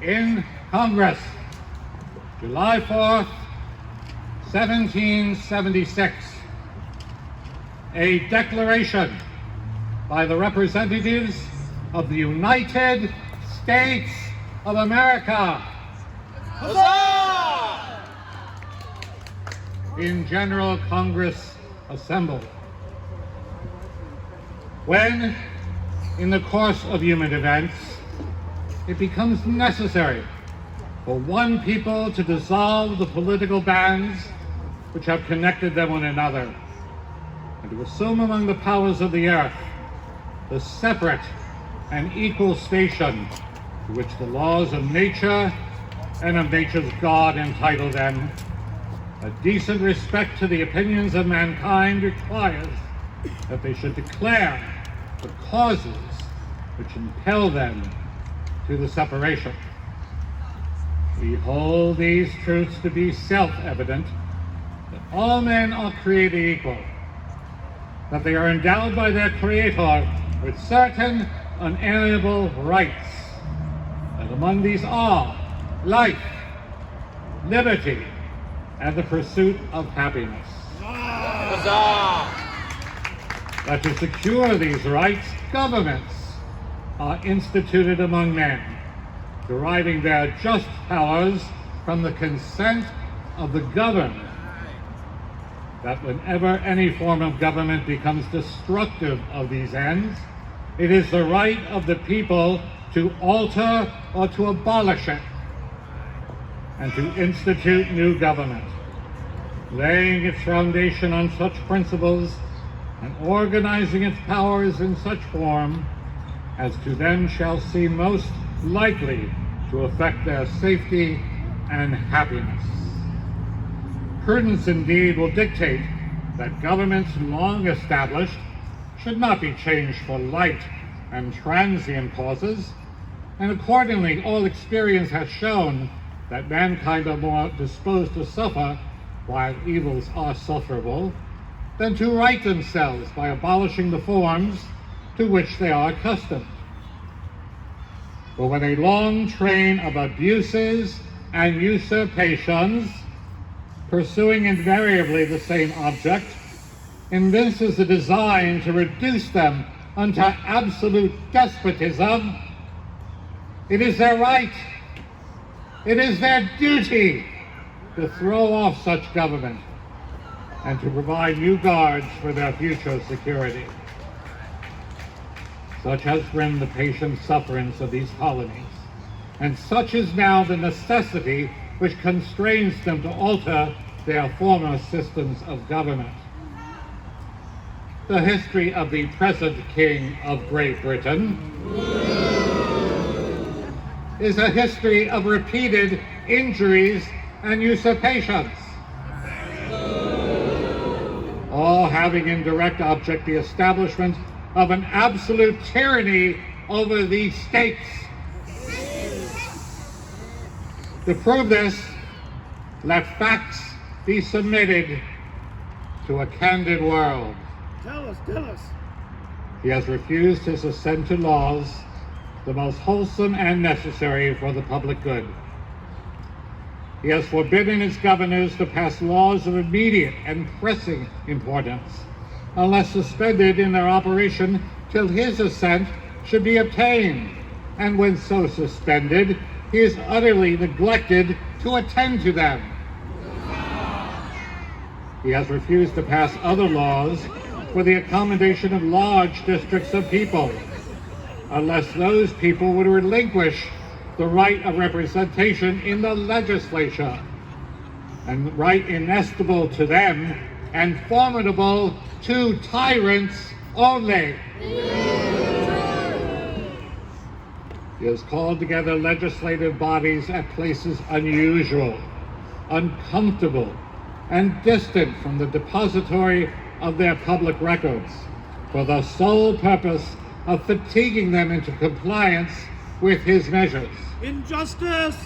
in Congress, July 4th, 1776, a declaration by the representatives of the United States of America. Huzzah! In General Congress assembled. When, in the course of human events, it becomes necessary for one people to dissolve the political bands which have connected them one another, and to assume among the powers of the earth the separate and equal station to which the laws of nature and of nature's God entitle them, a decent respect to the opinions of mankind requires that they should declare the causes which impel them to the separation. We hold these truths to be self-evident, that all men are created equal, that they are endowed by their Creator with certain unalienable rights, and among these are life, liberty, and the pursuit of happiness. Huzzah! That to secure these rights, governments are instituted among men, deriving their just powers from the consent of the governed. That whenever any form of government becomes destructive of these ends, it is the right of the people to alter or to abolish it, and to institute new government, laying its foundation on such principles and organizing its powers in such form as to them shall seem most likely to affect their safety and happiness. Prudence indeed will dictate that governments long established should not be changed for light and transient causes, and accordingly all experience has shown that mankind are more disposed to suffer while evils are sufferable than to right themselves by abolishing the forms to which they are accustomed. For when a long train of abuses and usurpations, pursuing invariably the same object, evinces a design to reduce them unto absolute despotism, it is their right, it is their duty to throw off such government and to provide new guards for their future security. Such has been the patient sufferance of these colonies, and such is now the necessity which constrains them to alter their former systems of government. The history of the present King of Great Britain is a history of repeated injuries and usurpations, all having in direct object the establishment of an absolute tyranny over the states. To prove this, let facts be submitted to a candid world. Tell us. He has refused his assent to laws, the most wholesome and necessary for the public good. He has forbidden his governors to pass laws of immediate and pressing importance, unless suspended in their operation till his assent should be obtained, and when so suspended, he is utterly neglected to attend to them. He has refused to pass other laws for the accommodation of large districts of people, unless those people would relinquish the right of representation in the legislature, and right inestimable to them and formidable to tyrants only. He has called together legislative bodies at places unusual, uncomfortable, and distant from the depository of their public records, for the sole purpose of fatiguing them into compliance with his measures. Injustice!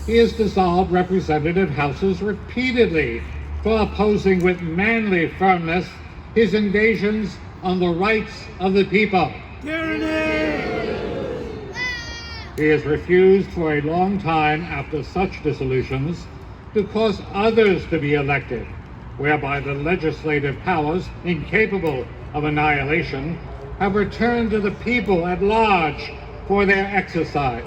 He has dissolved representative houses repeatedly for opposing with manly firmness his invasions on the rights of the people. Tyranny! He has refused for a long time after such dissolutions to cause others to be elected, whereby the legislative powers, incapable of annihilation, have returned to the people at large for their exercise,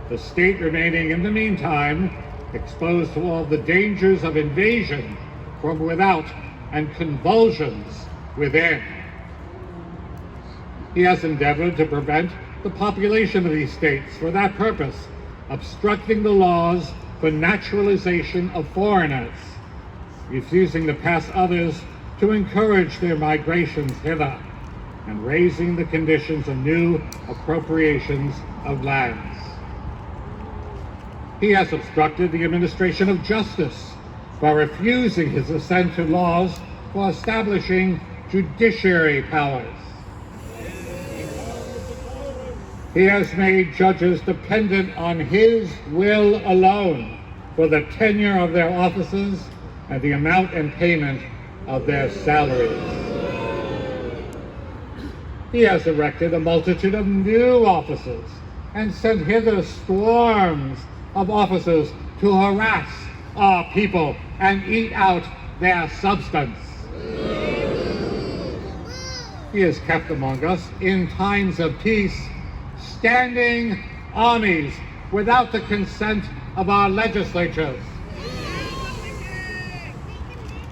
the state remaining in the meantime exposed to all the dangers of invasion from without and convulsions within. He has endeavored to prevent the population of these states for that purpose, obstructing the laws for naturalization of foreigners, refusing to pass others to encourage their migrations hither, and raising the conditions of new appropriations of lands. He has obstructed the administration of justice by refusing his assent to laws for establishing judiciary powers. He has made judges dependent on his will alone for the tenure of their offices and the amount and payment of their salaries. He has erected a multitude of new offices and sent hither swarms of officers to harass our people and eat out their substance. He has kept among us in times of peace standing armies without the consent of our legislatures.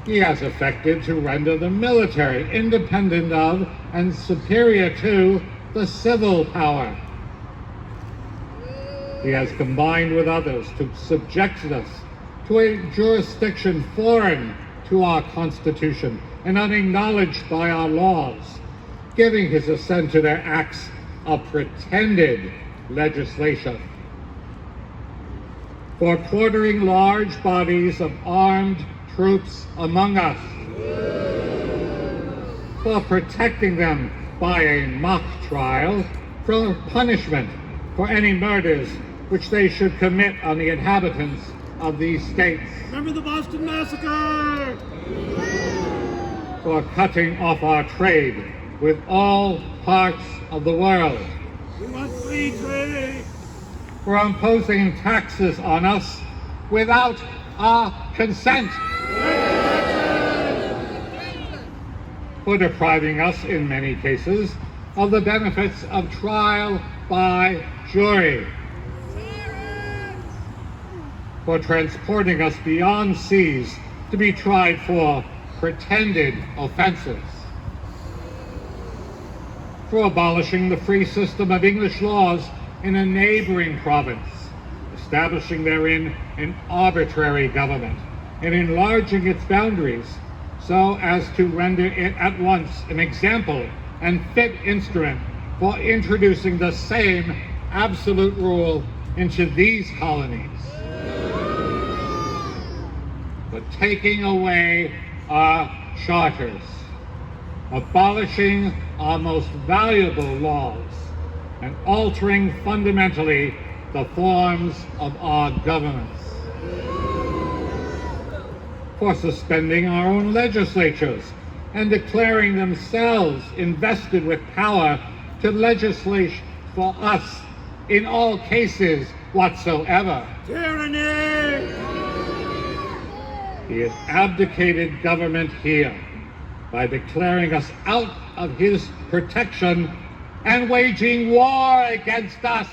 He has effected to render the military independent of and superior to the civil power. He has combined with others to subject us to a jurisdiction foreign to our Constitution and unacknowledged by our laws, giving his assent to their acts of pretended legislation, for quartering large bodies of armed troops among us, for protecting them by a mock trial for punishment for any murders which they should commit on the inhabitants of these states, Remember the Boston Massacre! for cutting off our trade with all parts of the world, We want free trade! for imposing taxes on us without our consent, for depriving us, in many cases, of the benefits of trial by jury, for transporting us beyond seas to be tried for pretended offenses, for abolishing the free system of English laws in a neighboring province, establishing therein an arbitrary government, and enlarging its boundaries so as to render it at once an example and fit instrument for introducing the same absolute rule into these colonies, but taking away our charters, abolishing our most valuable laws, and altering fundamentally the forms of our governments, for suspending our own legislatures and declaring themselves invested with power to legislate for us in all cases whatsoever. Tyranny! He has abdicated government here by declaring us out of his protection and waging war against us.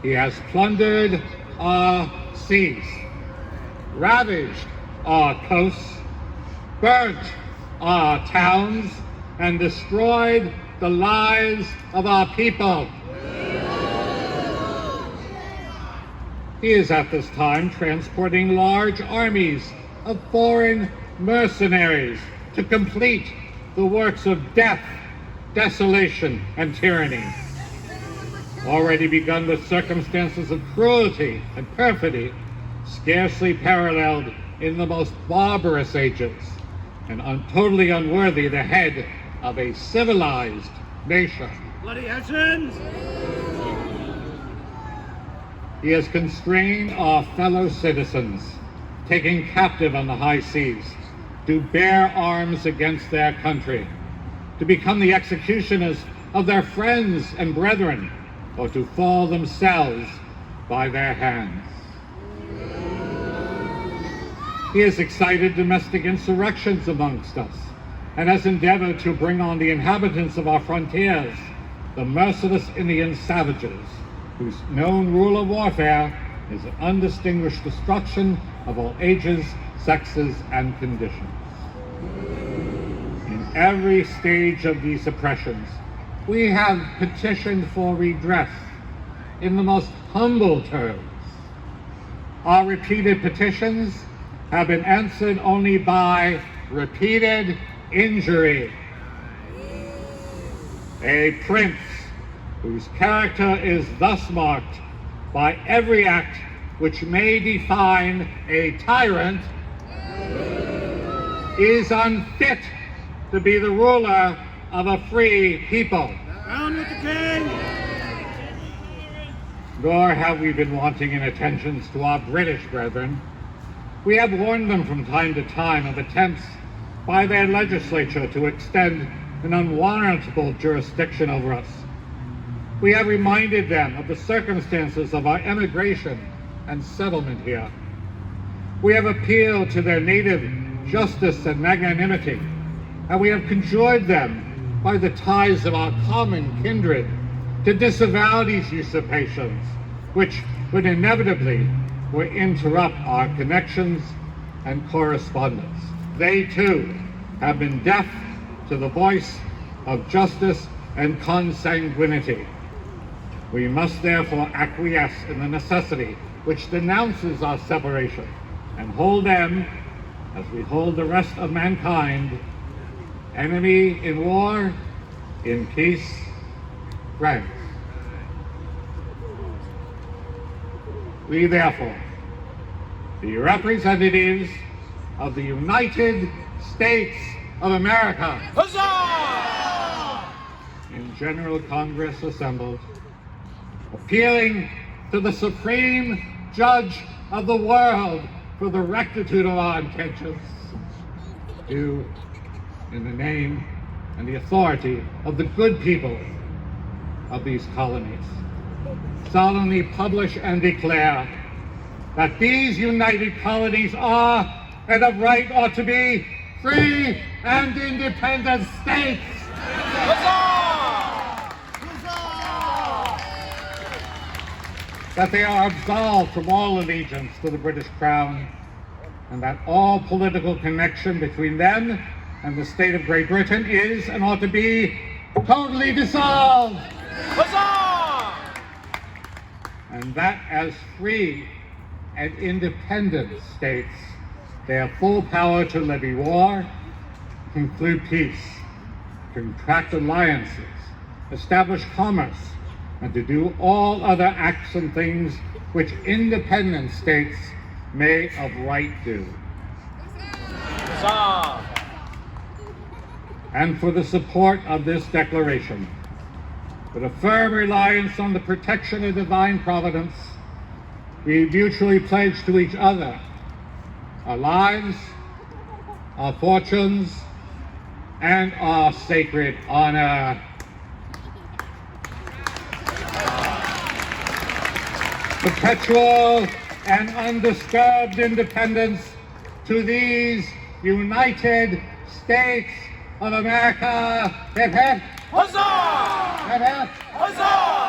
He has plundered our seas, ravaged our coasts, burnt our towns, and destroyed the lives of our people. He is at this time transporting large armies of foreign mercenaries to complete the works of death, desolation, and tyranny, already begun with circumstances of cruelty and perfidy scarcely paralleled in the most barbarous ages, and totally unworthy the head of a civilized nation. Bloody Hessians! He has constrained our fellow citizens, taken captive on the high seas, to bear arms against their country, to become the executioners of their friends and brethren, or to fall themselves by their hands. He has excited domestic insurrections amongst us, and has endeavored to bring on the inhabitants of our frontiers the merciless Indian savages, whose known rule of warfare is an undistinguished destruction of all ages, sexes, and conditions. In every stage of these oppressions, we have petitioned for redress in the most humble terms. Our repeated petitions have been answered only by repeated injury. A prince whose character is thus marked by every act which may define a tyrant is unfit to be the ruler of a free people. Down with the king! Nor have we been wanting in attentions to our British brethren. We have warned them from time to time of attempts by their legislature to extend an unwarrantable jurisdiction over us. We have reminded them of the circumstances of our emigration and settlement here. We have appealed to their native justice and magnanimity, and we have conjured them by the ties of our common kindred to disavow these usurpations, which would inevitably interrupt our connections and correspondence. They too have been deaf to the voice of justice and consanguinity. We must therefore acquiesce in the necessity which denounces our separation, and hold them, as we hold the rest of mankind, enemy in war, in peace, friends. We therefore, the representatives of the United States of America, Huzzah! in General Congress assembled, appealing to the Supreme Judge of the world for the rectitude of our intentions, do, in the name and the authority of the good people of these colonies, solemnly publish and declare that these united colonies are, and of right ought to be, free and independent states. That they are absolved from all allegiance to the British Crown, and that all political connection between them and the state of Great Britain is and ought to be totally dissolved. Huzzah! And that as free and independent states, they have full power to levy war, conclude peace, contract alliances, establish commerce, and to do all other acts and things which independent states may of right do. Huzzah! And for the support of this declaration, with a firm reliance on the protection of divine providence, we mutually pledge to each other our lives, our fortunes, and our sacred honor. Perpetual and undisturbed independence to these United States of America. Hip hip! Huzzah! Hip hip! Huzzah!